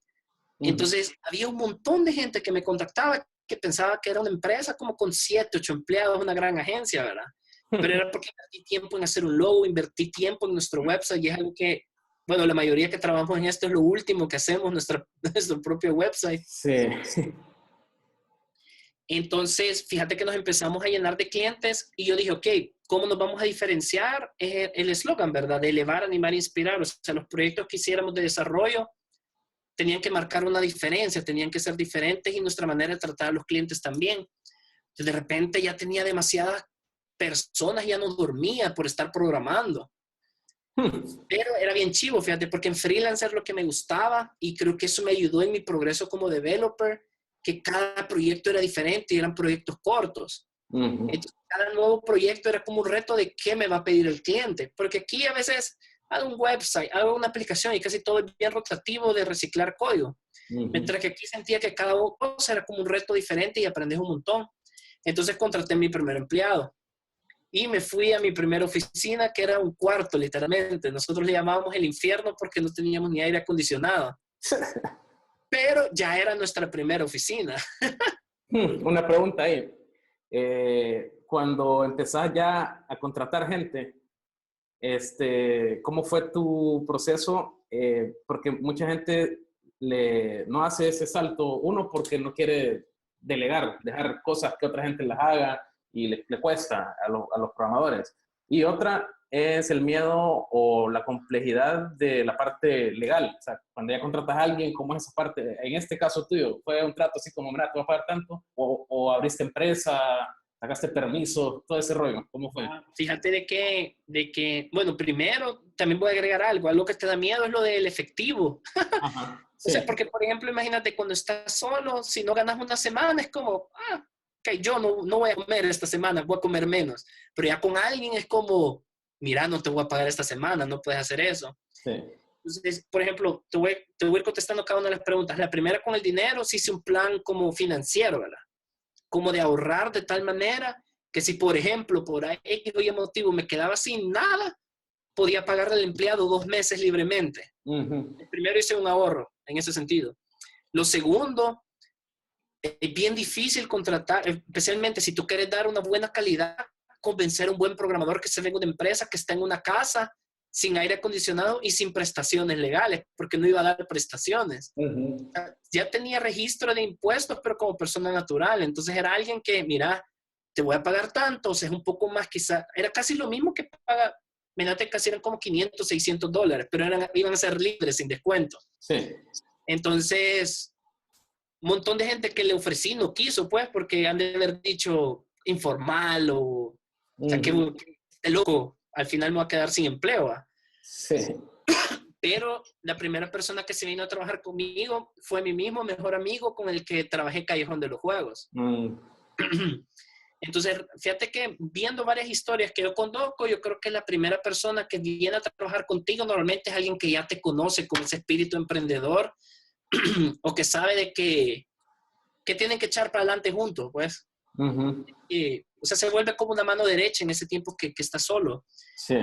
Entonces, había un montón de gente que me contactaba que pensaba que era una empresa como con 7, 8 empleados, una gran agencia, ¿verdad? Pero era porque invertí tiempo en hacer un logo, invertí tiempo en nuestro website y es algo que, bueno, la mayoría que trabajamos en esto es lo último que hacemos, nuestro propio website.
Sí.
Entonces, fíjate que nos empezamos a llenar de clientes y yo dije, ok, ¿cómo nos vamos a diferenciar? Es el eslogan, ¿verdad? De elevar, animar, inspirar. O sea, los proyectos que hiciéramos de desarrollo tenían que marcar una diferencia, tenían que ser diferentes y nuestra manera de tratar a los clientes también. Entonces, de repente ya tenía demasiadas personas, ya no dormía por estar programando. Pero era bien chivo, fíjate, porque en freelancer lo que me gustaba y creo que eso me ayudó en mi progreso como developer, que cada proyecto era diferente y eran proyectos cortos. Entonces, cada nuevo proyecto era como un reto de qué me va a pedir el cliente, porque aquí a veces hago un website, hago una aplicación y casi todo es bien rotativo de reciclar código. Mientras que aquí sentía que cada cosa era como un reto diferente y aprendes un montón. Entonces contraté a mi primer empleado y me fui a mi primera oficina, que era un cuarto, literalmente. Nosotros le llamábamos el infierno porque no teníamos ni aire acondicionado. Pero ya era nuestra primera oficina.
Una pregunta ahí. Cuando empezás ya a contratar gente, ¿cómo fue tu proceso? Porque mucha gente no hace ese salto, uno porque no quiere delegar, dejar cosas que otra gente las haga y le cuesta a los programadores. Y otra es el miedo o la complejidad de la parte legal. O sea, cuando ya contratas a alguien, ¿cómo es esa parte? En este caso tuyo, ¿fue un trato así como, mira, te voy a pagar tanto? ¿O abriste empresa, sacaste permiso, todo ese rollo? ¿Cómo fue?
Fíjate de que, bueno, primero también voy a agregar algo que te da miedo es lo del efectivo.
Ajá,
sí. O sea, porque por ejemplo, imagínate cuando estás solo, si no ganas una semana, es como, ok, yo no voy a comer esta semana, voy a comer menos. Pero ya con alguien es como, mira, no te voy a pagar esta semana, no puedes hacer eso.
Sí.
Entonces, por ejemplo, te voy a ir contestando cada una de las preguntas. La primera con el dinero, sí hice un plan como financiero, ¿verdad? Como de ahorrar de tal manera que si, por ejemplo, por X o Y motivo me quedaba sin nada, podía pagarle al empleado 2 meses libremente. Primero hice un ahorro en ese sentido. Lo segundo, es bien difícil contratar, especialmente si tú quieres dar una buena calidad, convencer a un buen programador que se venga de una empresa, que está en una casa, sin aire acondicionado y sin prestaciones legales, porque no iba a dar prestaciones. Ya tenía registro de impuestos, pero como persona natural. Entonces era alguien que, mira, te voy a pagar tanto, o sea, es un poco más quizá, era casi lo mismo que paga, mirate, casi eran como $500, $600, pero iban a ser libres sin descuento.
Sí.
Entonces, un montón de gente que le ofrecí no quiso, pues, porque han de haber dicho informal o sea, que este loco al final me va a quedar sin empleo. ¿Va?
Sí.
Pero la primera persona que se vino a trabajar conmigo fue mi mismo mejor amigo con el que trabajé Callejón de los Juegos. Entonces, fíjate que viendo varias historias que yo conozco, yo creo que la primera persona que viene a trabajar contigo normalmente es alguien que ya te conoce con ese espíritu emprendedor o que sabe de que tienen que echar para adelante juntos, pues. O sea, se vuelve como una mano derecha en ese tiempo que está solo.
Sí.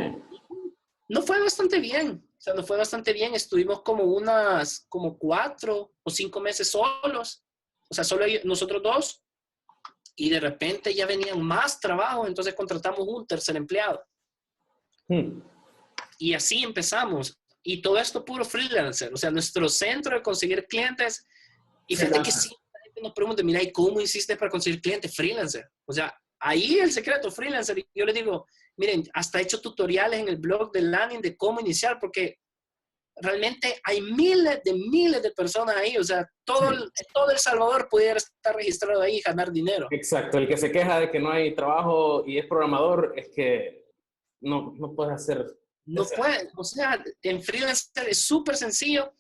Nos fue bastante bien. O sea, nos fue bastante bien. Estuvimos como 4 o 5 meses solos. O sea, solo nosotros dos. Y de repente ya venían más trabajos, entonces contratamos un tercer empleado. Y así empezamos. Y todo esto puro freelancer. O sea, nuestro centro de conseguir clientes. Y fíjate que sí, la gente nos pregunta, mira, ¿y cómo hiciste para conseguir clientes freelancer? O sea, ahí el secreto freelancer. Y yo les digo, miren, hasta he hecho tutoriales en el blog de Landing de cómo iniciar, porque realmente hay miles de personas ahí. O sea, todo El Salvador pudiera estar registrado ahí y ganar dinero.
Exacto. El que se queja de que no hay trabajo y es programador es que no puede hacer.
No puede. O sea, en freelancer es súper sencillo.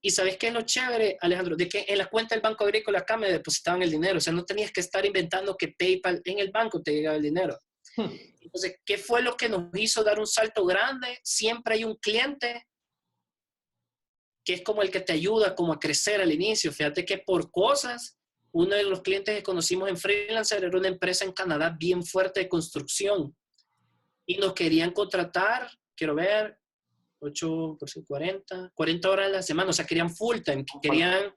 Y ¿sabes qué es lo chévere, Alejandro? De que en la cuenta del Banco Agrícola acá me depositaban el dinero. O sea, no tenías que estar inventando que PayPal en el banco te llegaba el dinero. Entonces, ¿qué fue lo que nos hizo dar un salto grande? Siempre hay un cliente que es como el que te ayuda como a crecer al inicio. Fíjate que por cosas, uno de los clientes que conocimos en Freelancer era una empresa en Canadá bien fuerte de construcción. Y nos querían contratar, quiero ver, 8 por 40 horas a la semana. O sea, querían full time, querían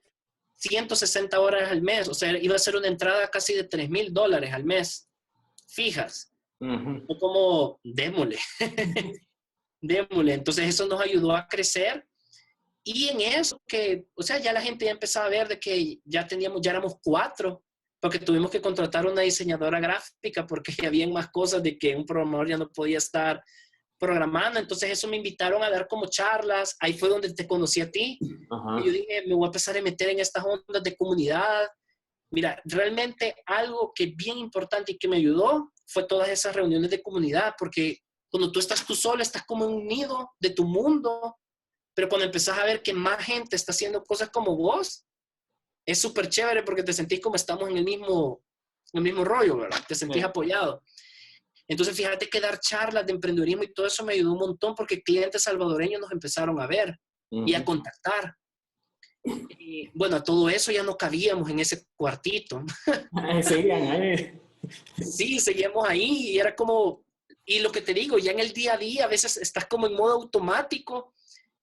160 horas al mes. O sea, iba a ser una entrada casi de $3,000 al mes, fijas. Fue como, démosle. Démosle. Entonces eso nos ayudó a crecer. Y en eso o sea, ya la gente ya empezaba a ver de que ya éramos 4, porque tuvimos que contratar una diseñadora gráfica porque había más cosas de que un programador ya no podía estar programando. Entonces eso me invitaron a dar como charlas. Ahí fue donde te conocí a ti. Y yo dije, me voy a empezar a meter en estas ondas de comunidad. Mira, realmente algo que es bien importante y que me ayudó fue todas esas reuniones de comunidad, porque cuando tú estás tú solo, estás como en un nido de tu mundo, pero cuando empezás a ver que más gente está haciendo cosas como vos, es súper chévere porque te sentís como estamos en el mismo rollo, ¿verdad? Te sentís apoyado. Entonces, fíjate que dar charlas de emprendedurismo y todo eso me ayudó un montón porque clientes salvadoreños nos empezaron a ver y a contactar. Y, bueno, todo eso ya no cabíamos en ese cuartito.
Seguían ahí.
Sí, seguíamos ahí y era como, y lo que te digo, ya en el día a día a veces estás como en modo automático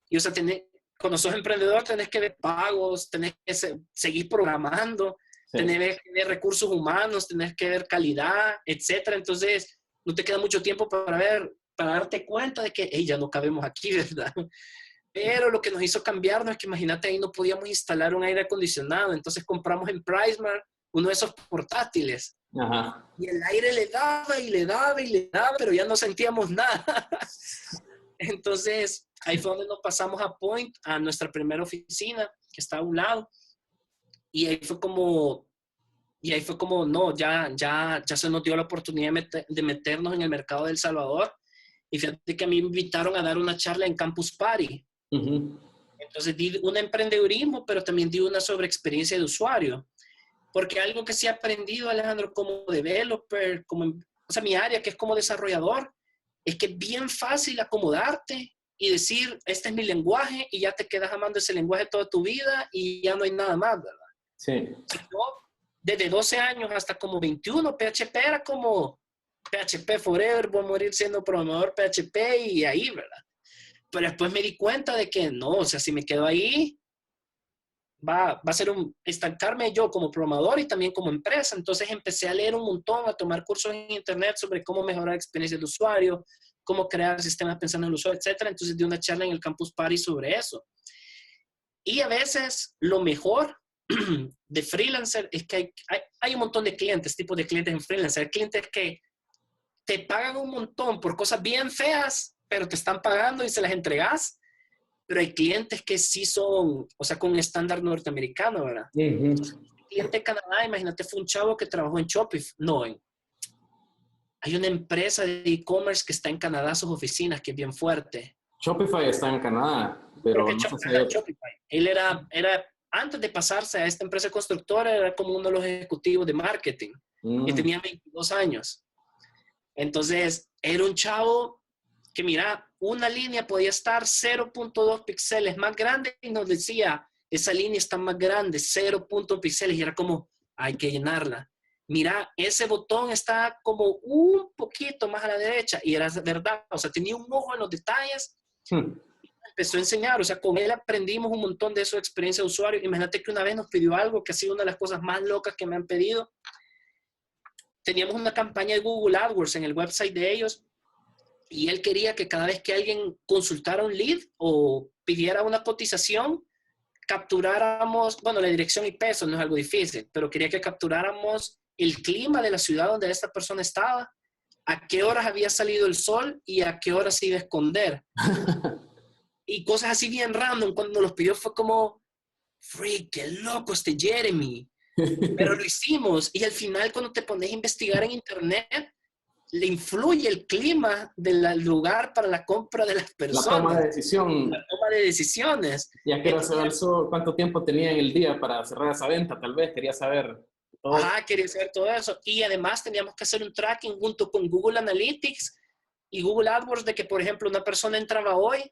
y, o sea, cuando sos emprendedor tenés que ver pagos, tenés que seguir programando, tenés que ver recursos humanos, tenés que ver calidad, etcétera. Entonces, no te queda mucho tiempo para darte cuenta de que, hey, ya no cabemos aquí, ¿verdad? Pero lo que nos hizo cambiarnos es que, imagínate, ahí no podíamos instalar un aire acondicionado. Entonces compramos en PriceMart uno de esos portátiles. Y el aire le daba y le daba y le daba, pero ya no sentíamos nada. Entonces, ahí fue donde nos pasamos a Point, a nuestra primera oficina, que está a un lado. Y ahí fue como, no, ya se nos dio la oportunidad de meternos en el mercado de El Salvador. Y fíjate que a mí me invitaron a dar una charla en Campus Party. Entonces di un emprendedurismo, pero también di una sobre experiencia de usuario. Porque algo que sí he aprendido, Alejandro, como developer, o sea, mi área que es como desarrollador, es que es bien fácil acomodarte y decir, este es mi lenguaje, y ya te quedas amando ese lenguaje toda tu vida y ya no hay nada más, ¿verdad?
Sí.
Yo, desde 12 años hasta como 21, PHP era como PHP forever, voy a morir siendo programador PHP y ahí, ¿verdad? Pero después me di cuenta de que no, o sea, si me quedo ahí, va a ser estancarme yo como programador y también como empresa. Entonces empecé a leer un montón, a tomar cursos en internet sobre cómo mejorar experiencias de usuario, cómo crear sistemas pensando en el usuario, etcétera. Entonces di una charla en el Campus Party sobre eso. Y a veces lo mejor de freelancer es que hay un montón de clientes, tipos de clientes en freelancer. Hay clientes que te pagan un montón por cosas bien feas, pero te están pagando y se las entregas. Pero hay clientes que sí son, o sea, con un estándar norteamericano, ¿verdad? Entonces, el cliente de Canadá, imagínate, fue un chavo que trabajó en Shopify. No, hay una empresa de e-commerce que está en Canadá, sus oficinas, que es bien fuerte.
Shopify está en Canadá,
Creo
pero
que
no sé si hay...
Shopify. Él era, antes de pasarse a esta empresa constructora, era como uno de los ejecutivos de marketing. Y tenía 22 años. Entonces, era un chavo que, mira, una línea podía estar 0.2 píxeles más grande y nos decía, esa línea está más grande, 0.2 píxeles, y era como, hay que llenarla. Mira, ese botón está como un poquito más a la derecha, y era verdad, o sea, tenía un ojo en los detalles. Empezó a enseñar, o sea, con él aprendimos un montón de eso de experiencia de usuario. Imagínate que una vez nos pidió algo que ha sido una de las cosas más locas que me han pedido. Teníamos una campaña de Google AdWords en el website de ellos y él quería que cada vez que alguien consultara un lead o pidiera una cotización, capturáramos, bueno, la dirección IP, eso no es algo difícil, pero quería que capturáramos el clima de la ciudad donde esta persona estaba, a qué horas había salido el sol y a qué horas se iba a esconder. Y cosas así bien random. Cuando los pidió fue como, freak, qué loco este Jeremy. Pero lo hicimos. Y al final, cuando te pones a investigar en internet, le influye el clima del lugar para la compra de las personas.
La toma de decisión.
La toma de decisiones.
¿Y a qué hora se va el sol? ¿Cuánto tiempo tenía en el día para cerrar esa venta? Tal vez quería saber todo.
Ajá, quería saber todo eso. Y además teníamos que hacer un tracking junto con Google Analytics y Google AdWords de que, por ejemplo, una persona entraba hoy,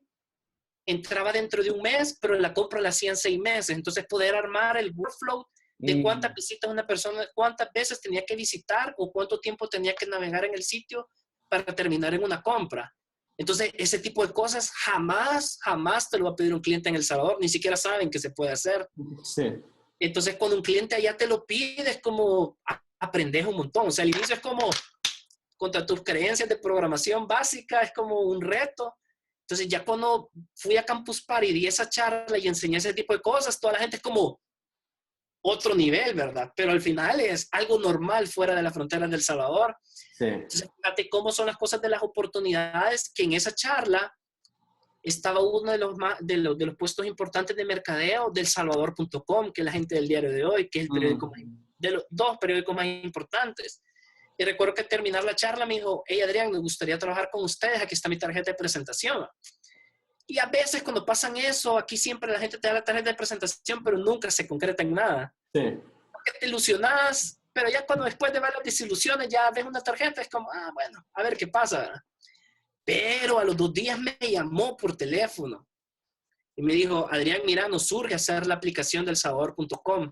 entraba dentro de un mes, pero la compra la hacían 6 meses. Entonces, poder armar el workflow de cuántas visitas una persona, cuántas veces tenía que visitar o cuánto tiempo tenía que navegar en el sitio para terminar en una compra. Entonces, ese tipo de cosas jamás te lo va a pedir un cliente en El Salvador. Ni siquiera saben que se puede hacer.
Sí.
Entonces, cuando un cliente allá te lo pide, es como aprendes un montón. O sea, al inicio es como contra tus creencias de programación básica, es como un reto. Entonces, ya cuando fui a Campus Party, di esa charla y enseñé ese tipo de cosas, toda la gente es como otro nivel, ¿verdad? Pero al final es algo normal fuera de las fronteras de El Salvador.
Sí.
Entonces, fíjate cómo son las cosas de las oportunidades, que en esa charla estaba uno de los puestos importantes de mercadeo del Salvador.com, que es la gente del diario de hoy, que es el periódico de los 2 periódicos más importantes. Y recuerdo que al terminar la charla me dijo, hey Adrián, me gustaría trabajar con ustedes, aquí está mi tarjeta de presentación. Y a veces cuando pasan eso, aquí siempre la gente te da la tarjeta de presentación, pero nunca se concreta en nada.
Sí.
Porque te ilusionas, pero ya cuando después de varias desilusiones ya ves una tarjeta, es como, bueno, a ver qué pasa. Pero a los 2 días me llamó por teléfono y me dijo, Adrián, mira, nos surge hacer la aplicación del Salvador.com.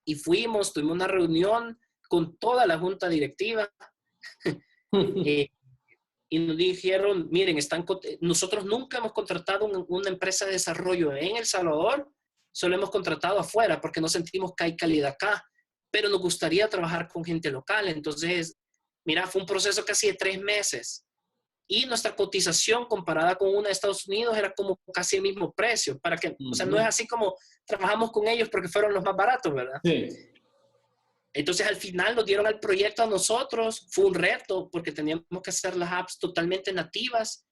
Y fuimos, tuvimos una reunión con toda la junta directiva. Y nos dijeron, miren, nosotros nunca hemos contratado una empresa de desarrollo en El Salvador, solo hemos contratado afuera porque no sentimos que hay calidad acá, pero nos gustaría trabajar con gente local. Entonces, mira, fue un proceso casi de 3 meses. Y nuestra cotización comparada con una de Estados Unidos era como casi el mismo precio. O sea, no es así como trabajamos con ellos porque fueron los más baratos, ¿verdad?
Sí.
Entonces, al final nos dieron el proyecto a nosotros. Fue un reto porque teníamos que hacer las apps totalmente nativas.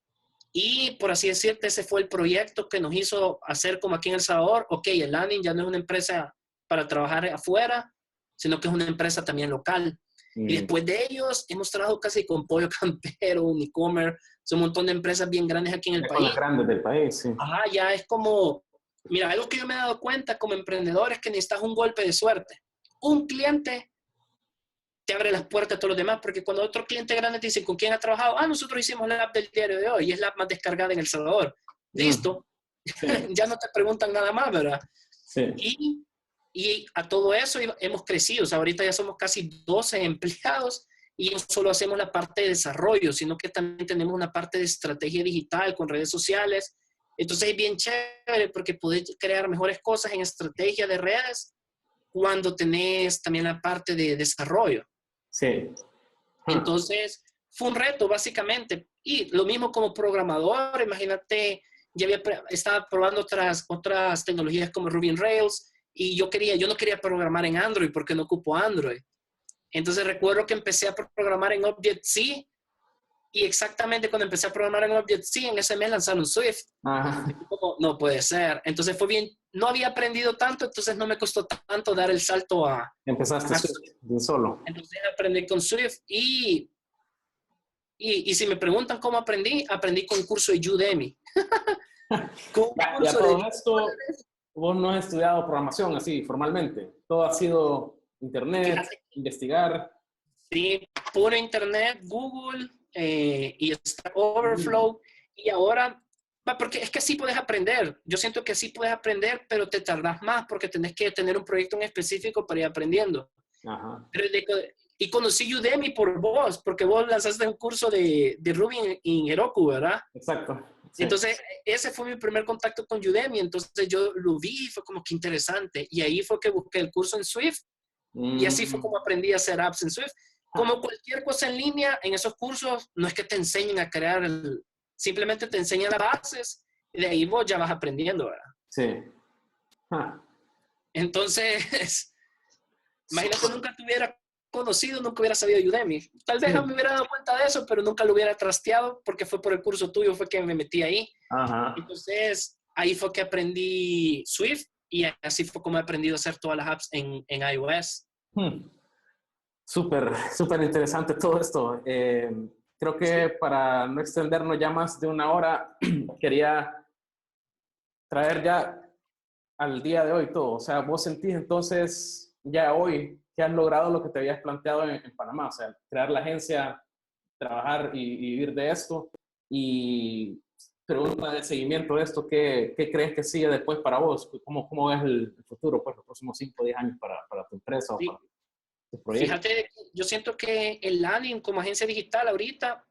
Y, por así decirte, ese fue el proyecto que nos hizo hacer como aquí en El Salvador. Ok, el landing ya no es una empresa para trabajar afuera, sino que es una empresa también local. Y después de ellos, hemos trabajado casi con Pollo Campero, Unicomer, son un montón de empresas bien grandes aquí en el país.
Las grandes del país, sí.
Ajá, ya es como, mira, algo que yo me he dado cuenta como emprendedor es que necesitas un golpe de suerte. Un cliente te abre las puertas a todos los demás, porque cuando otro cliente grande te dice, ¿con quién ha trabajado? Nosotros hicimos la app del diario de hoy, y es la app más descargada en El Salvador. Listo. Sí. Ya no te preguntan nada más, ¿verdad? Sí. Y a todo eso hemos crecido. O sea, ahorita ya somos casi 12 empleados y no solo hacemos la parte de desarrollo, sino que también tenemos una parte de estrategia digital con redes sociales Entonces es bien chévere porque puedes crear mejores cosas en estrategia de redes cuando tenés también la parte de desarrollo.
Sí.
Entonces, fue un reto, básicamente. Y lo mismo como programador, imagínate, estaba probando otras tecnologías como Ruby on Rails, y yo no quería programar en Android porque no ocupo Android. Entonces, recuerdo que empecé a programar en Object-C, y exactamente cuando empecé a programar en Object-C, en ese mes lanzaron Swift. Como, no puede ser. Entonces fue bien, no había aprendido tanto, entonces no me costó tanto dar el salto a
Empezaste de solo.
Entonces aprendí con Swift y si me preguntan cómo aprendí con un curso de Udemy. Con un
Ya
curso
todo
de
esto, vos no has estudiado programación así formalmente. Todo ha sido internet,
Fíjate,
investigar.
sí, puro internet, Google y Stack Overflow. Y ahora, porque es que así puedes aprender. Yo siento que así puedes aprender, pero te tardas más porque tenés que tener un proyecto en específico para ir aprendiendo.
Ajá.
Y conocí Udemy por vos, porque vos lanzaste un curso de Ruby en Heroku, ¿verdad?
Exacto. Sí.
Entonces, ese fue mi primer contacto con Udemy. Entonces, yo lo vi y fue como que interesante. Y ahí fue que busqué el curso en Swift. Y así fue como aprendí a hacer apps en Swift. Como cualquier cosa en línea, en esos cursos no es que te enseñen a crear, simplemente te enseñan las bases y de ahí vos ya vas aprendiendo, ¿verdad?
Sí. Ah.
Entonces, imagínate, nunca te hubiera conocido, nunca hubiera sabido Udemy. Tal vez
Sí.
me hubiera dado cuenta de eso, pero nunca lo hubiera trasteado porque fue por el curso tuyo, fue que me metí ahí.
Ajá.
Entonces, ahí fue que aprendí Swift y así fue como he aprendido a hacer todas las apps en iOS.
Súper, súper interesante todo esto. Creo que para no extendernos ya más de una hora, quería traer ya al día de hoy todo. O sea, vos sentís entonces ya hoy que has logrado lo que te habías planteado en Panamá. O sea, crear la agencia, trabajar y vivir de esto. Y pregunta de seguimiento de esto, ¿qué crees que sigue después para vos? ¿Cómo ves el futuro, pues, los próximos 5 o 10 años para tu empresa o
Sí.
para tu proyecto?
Fíjate, yo siento que el Landing como agencia digital ahorita,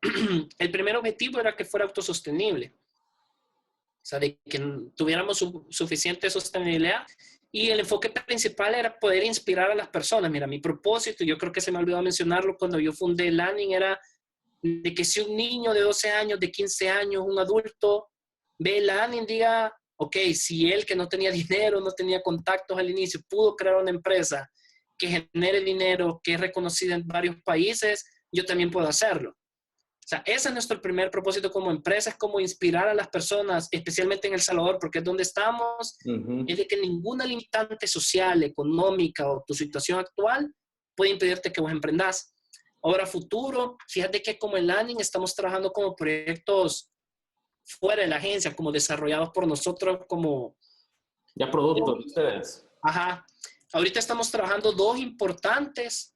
el primer objetivo era que fuera autosostenible. O sea, de que tuviéramos suficiente sostenibilidad. Y el enfoque principal era poder inspirar a las personas. Mira, mi propósito, yo creo que se me olvidó mencionarlo cuando yo fundé Landing, era de que si un niño de 12 años, de 15 años, un adulto, ve Landing, diga, ok, si él que no tenía dinero, no tenía contactos al inicio, pudo crear una empresa que genere dinero, que es reconocida en varios países, yo también puedo hacerlo. O sea, ese es nuestro primer propósito como empresa, es como inspirar a las personas, especialmente en El Salvador, porque es donde estamos, es de que ninguna limitante social, económica o tu situación actual puede impedirte que vos emprendas. Ahora, futuro, fíjate que como en Landing estamos trabajando como proyectos fuera de la agencia, como desarrollados por nosotros, como...
Ya productos de ustedes.
Ajá. Ahorita estamos trabajando dos importantes.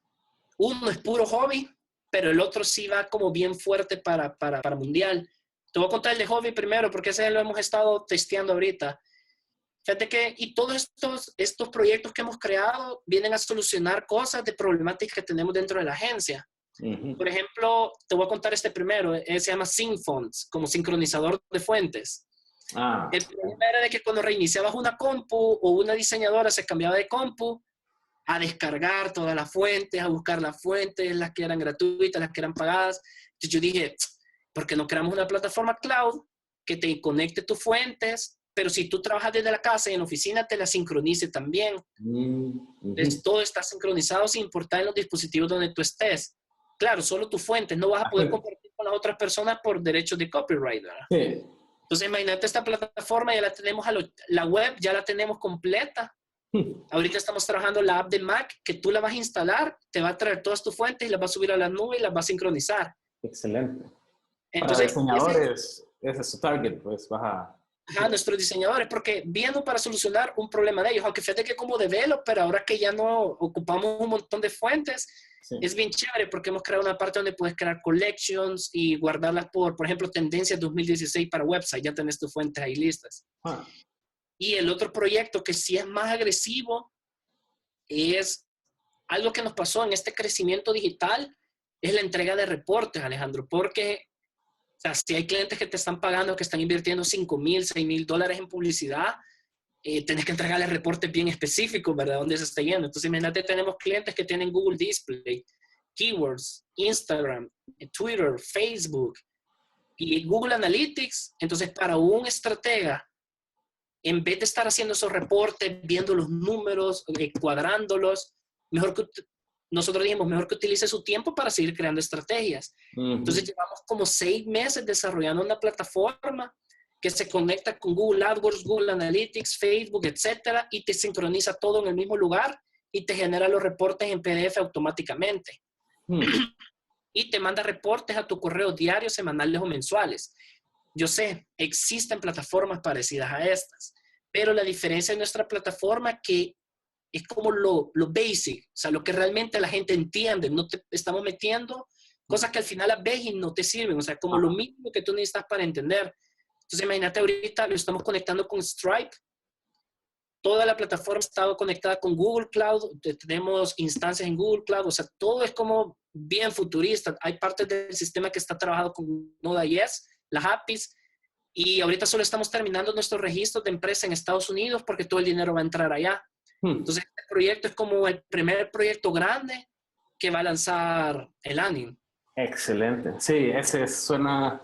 Uno es puro hobby, pero el otro sí va como bien fuerte para mundial. Te voy a contar el de hobby primero, porque ese lo hemos estado testeando ahorita. Fíjate que, y todos estos proyectos que hemos creado vienen a solucionar cosas de problemáticas que tenemos dentro de la agencia. Por ejemplo, te voy a contar este primero, se llama SyncFonts, como sincronizador de fuentes. El problema era de que cuando reiniciabas una compu o una diseñadora se cambiaba de compu, a descargar todas las fuentes, a buscar las fuentes, las que eran gratuitas, las que eran pagadas. Entonces yo dije, ¿por qué no creamos una plataforma cloud que te conecte tus fuentes, pero si tú trabajas desde la casa y en la oficina te la sincronice también? Entonces todo está sincronizado sin importar en los dispositivos donde tú estés. Claro, solo tus fuentes, no vas a poder compartir con las otras personas por derechos de copyright, ¿verdad?
Sí.
Entonces imagínate esta plataforma, ya la tenemos, la web ya la tenemos completa. Ahorita estamos trabajando la app de Mac, que tú la vas a instalar, te va a traer todas tus fuentes y las vas a subir a la nube y las vas a sincronizar.
Excelente.
Entonces,
para diseñadores, ese es su target, pues baja.
Ajá, nuestros diseñadores, porque vienen para solucionar un problema de ellos, aunque fíjate que como developer, ahora que ya no ocupamos un montón de fuentes, sí, es bien chévere porque hemos creado una parte donde puedes crear collections y guardarlas por ejemplo, tendencias 2016 para website, ya tenés tus fuentes ahí listas. Y el otro proyecto que sí es más agresivo es algo que nos pasó en este crecimiento digital, es la entrega de reportes, Alejandro, porque sea, si hay clientes que te están pagando, que están invirtiendo $5,000, $6,000 en publicidad, tenés que entregarles reportes bien específicos, ¿verdad? Dónde se está yendo. Entonces, imagínate, tenemos clientes que tienen Google Display, Keywords, Instagram, Twitter, Facebook y Google Analytics. Entonces, para un estratega, en vez de estar haciendo esos reportes, viendo los números, cuadrándolos, nosotros dijimos, mejor que utilice su tiempo para seguir creando estrategias. Entonces, llevamos como 6 meses desarrollando una plataforma que se conecta con Google AdWords, Google Analytics, Facebook, etcétera, y te sincroniza todo en el mismo lugar y te genera los reportes en PDF automáticamente. Y te manda reportes a tu correo diarios, semanales o mensuales. Yo sé, existen plataformas parecidas a estas, pero la diferencia de nuestra plataforma que es como lo basic, o sea, lo que realmente la gente entiende. No te estamos metiendo cosas que al final las ves y no te sirven, o sea, como lo mínimo que tú necesitas para entender. Entonces, imagínate, ahorita lo estamos conectando con Stripe. Toda la plataforma está conectada con Google Cloud. Tenemos instancias en Google Cloud. O sea, todo es como bien futurista. Hay partes del sistema que está trabajado con Node.js, las APIs. Y ahorita solo estamos terminando nuestros registros de empresa en Estados Unidos porque todo el dinero va a entrar allá. Entonces, este proyecto es como el primer proyecto grande que va a lanzar el Anim.
Excelente. Sí, ese suena...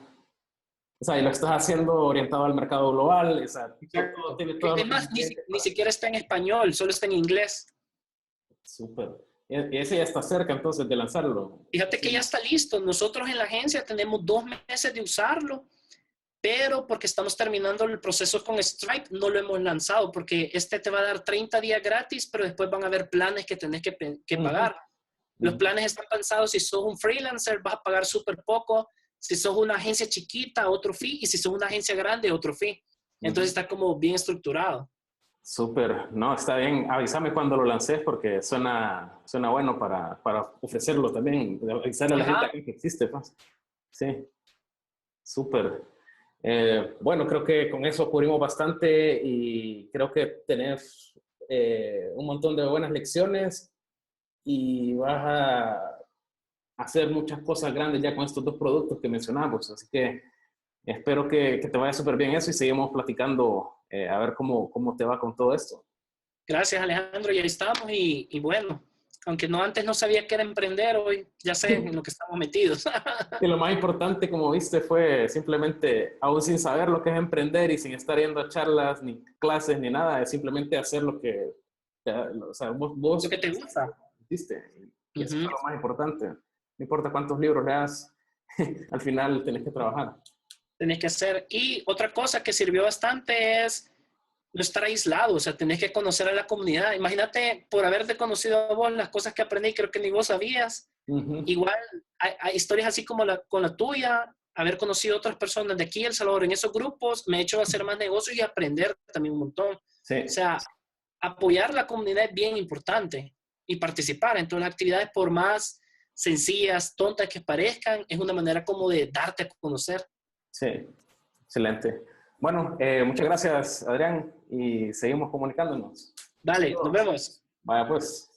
O sea, y lo estás haciendo orientado al mercado global. O sea, tiene todo
Es más, ni siquiera está en español, solo está en inglés.
Súper. Y ese ya está cerca entonces de lanzarlo.
Fíjate que ya está listo. Nosotros en la agencia tenemos 2 meses de usarlo, pero porque estamos terminando el proceso con Stripe, no lo hemos lanzado, porque este te va a dar 30 días gratis, pero después van a haber planes que tenés que pagar. Los planes están pensados, si sos un freelancer, vas a pagar súper poco. Si sos una agencia chiquita, otro fee. Y si sos una agencia grande, otro fee. Entonces está como bien estructurado.
Súper. No, está bien. Avísame cuando lo lances porque suena bueno para ofrecerlo también. Avisarle a la gente que existe. Pues. Sí. Súper. Bueno, creo que con eso cubrimos bastante y creo que tenés un montón de buenas lecciones y vas a hacer muchas cosas grandes ya con estos 2 productos que mencionamos. Así que espero que te vaya súper bien eso y seguimos platicando a ver cómo te va con todo esto.
Gracias, Alejandro. Y ahí estamos. Y bueno, aunque antes no sabía qué era emprender, hoy ya sé en lo que estamos metidos.
Y lo más importante, como viste, fue simplemente, aún sin saber lo que es emprender y sin estar yendo a charlas, ni clases, ni nada, es simplemente hacer lo que, o sea, vos
Lo que te gusta.
hiciste. Y eso es lo más importante. No importa cuántos libros leas, al final tenés que trabajar.
Tenés que hacer. Y otra cosa que sirvió bastante es no estar aislado, o sea, tenés que conocer a la comunidad. Imagínate, por haberte conocido a vos, las cosas que aprendí, creo que ni vos sabías. Igual, hay historias así como con la tuya, haber conocido a otras personas de aquí, El Salvador, en esos grupos, me ha hecho hacer más negocios y aprender también un montón.
Sí.
O sea, apoyar la comunidad es bien importante y participar en todas las actividades, por más sencillas, tontas que parezcan, es una manera como de darte a conocer.
Sí, excelente. Bueno, muchas gracias, Adrián, y seguimos comunicándonos.
Dale, nos vemos.
Vaya pues.